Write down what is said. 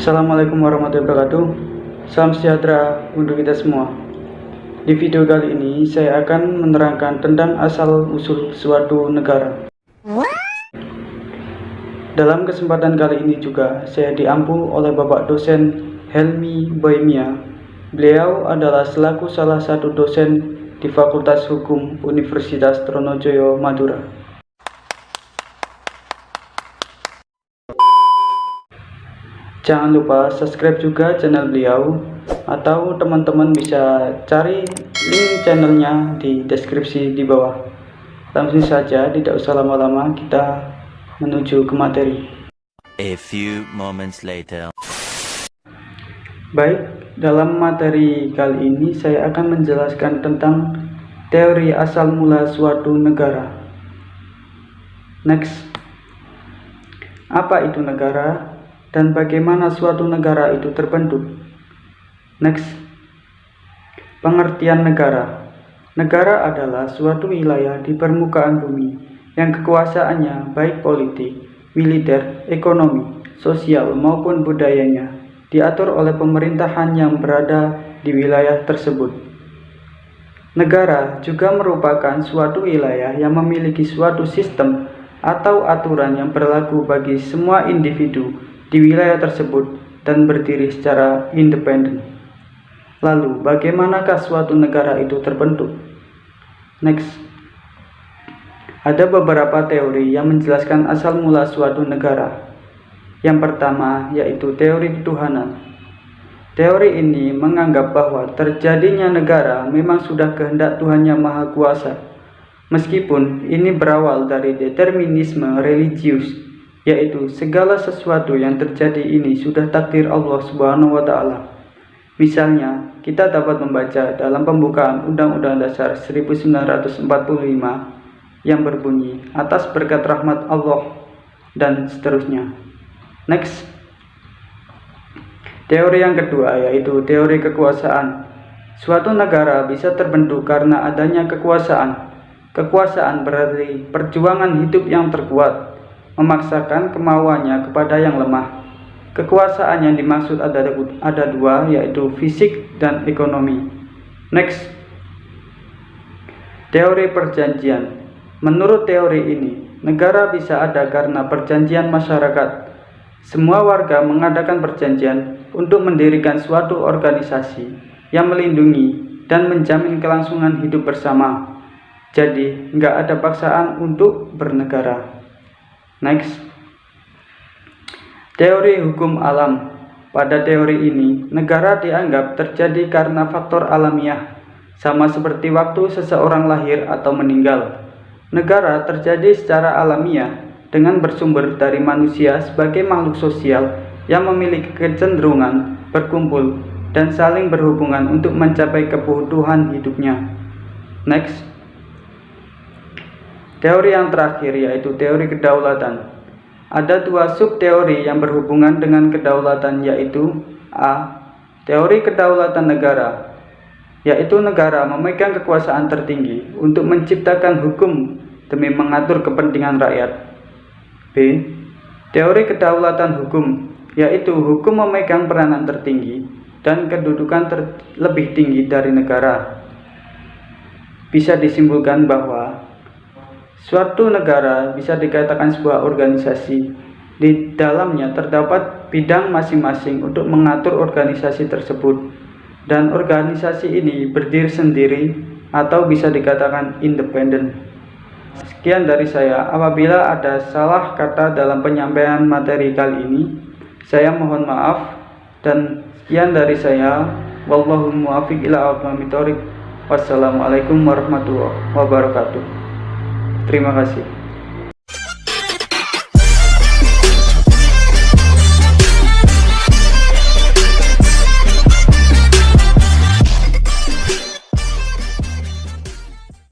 Assalamualaikum warahmatullahi wabarakatuh. Salam sejahtera untuk kita semua. Di video kali ini saya akan menerangkan tentang asal-usul suatu negara. Dalam kesempatan kali ini juga saya diampu oleh Bapak dosen Helmi Boimia. Beliau adalah selaku salah satu dosen di Fakultas Hukum Universitas Trunojoyo Madura. Jangan lupa subscribe juga channel beliau, atau teman-teman bisa cari link channelnya di deskripsi di bawah. Langsung saja, tidak usah lama-lama, kita menuju ke materi. A few moments later. Baik, dalam materi kali ini saya akan menjelaskan tentang teori asal mula suatu negara. Next, apa itu negara? Dan bagaimana suatu negara itu terbentuk? Next, pengertian negara. Negara adalah suatu wilayah di permukaan bumi yang kekuasaannya baik politik, militer, ekonomi, sosial maupun budayanya diatur oleh pemerintahan yang berada di wilayah tersebut. Negara juga merupakan suatu wilayah yang memiliki suatu sistem atau aturan yang berlaku bagi semua individu di wilayah tersebut dan berdiri secara independen. Lalu, bagaimanakah suatu negara itu terbentuk? Next, ada beberapa teori yang menjelaskan asal mula suatu negara. Yang pertama yaitu teori ketuhanan. Teori ini menganggap bahwa terjadinya negara memang sudah kehendak Tuhan Yang Maha Kuasa, meskipun ini berawal dari determinisme religius, yaitu segala sesuatu yang terjadi ini sudah takdir Allah Subhanahu wa Ta'ala. Misalnya, kita dapat membaca dalam pembukaan Undang-Undang Dasar 1945 yang berbunyi atas berkat rahmat Allah dan seterusnya. Next, teori yang kedua yaitu teori kekuasaan. Suatu negara bisa terbentuk karena adanya kekuasaan. Kekuasaan berarti perjuangan hidup yang terkuat memaksakan kemauannya kepada yang lemah. Kekuasaan yang dimaksud ada dua, yaitu fisik dan ekonomi. Next, teori perjanjian. Menurut teori ini, negara bisa ada karena perjanjian masyarakat. Semua warga mengadakan perjanjian untuk mendirikan suatu organisasi yang melindungi dan menjamin kelangsungan hidup bersama. Jadi, nggak ada paksaan untuk bernegara. Next, teori hukum alam. Pada teori ini, negara dianggap terjadi karena faktor alamiah, sama seperti waktu seseorang lahir atau meninggal. Negara terjadi secara alamiah dengan bersumber dari manusia sebagai makhluk sosial yang memiliki kecenderungan berkumpul dan saling berhubungan untuk mencapai kebutuhan hidupnya. Next, teori yang terakhir yaitu teori kedaulatan. Ada dua subteori yang berhubungan dengan kedaulatan, yaitu A. Teori kedaulatan negara, yaitu negara memegang kekuasaan tertinggi untuk menciptakan hukum demi mengatur kepentingan rakyat. B. Teori kedaulatan hukum, yaitu hukum memegang peranan tertinggi dan kedudukan lebih tinggi dari negara. Bisa disimpulkan bahwa suatu negara bisa dikatakan sebuah organisasi. Di dalamnya terdapat bidang masing-masing untuk mengatur organisasi tersebut, dan organisasi ini berdiri sendiri atau bisa dikatakan independen. Sekian dari saya. Apabila ada salah kata dalam penyampaian materi kali ini, saya mohon maaf. Dan sekian dari saya. Wallahu muwaffiq ila aqwamit thoriq. Wassalamualaikum warahmatullahi wabarakatuh. Terima kasih.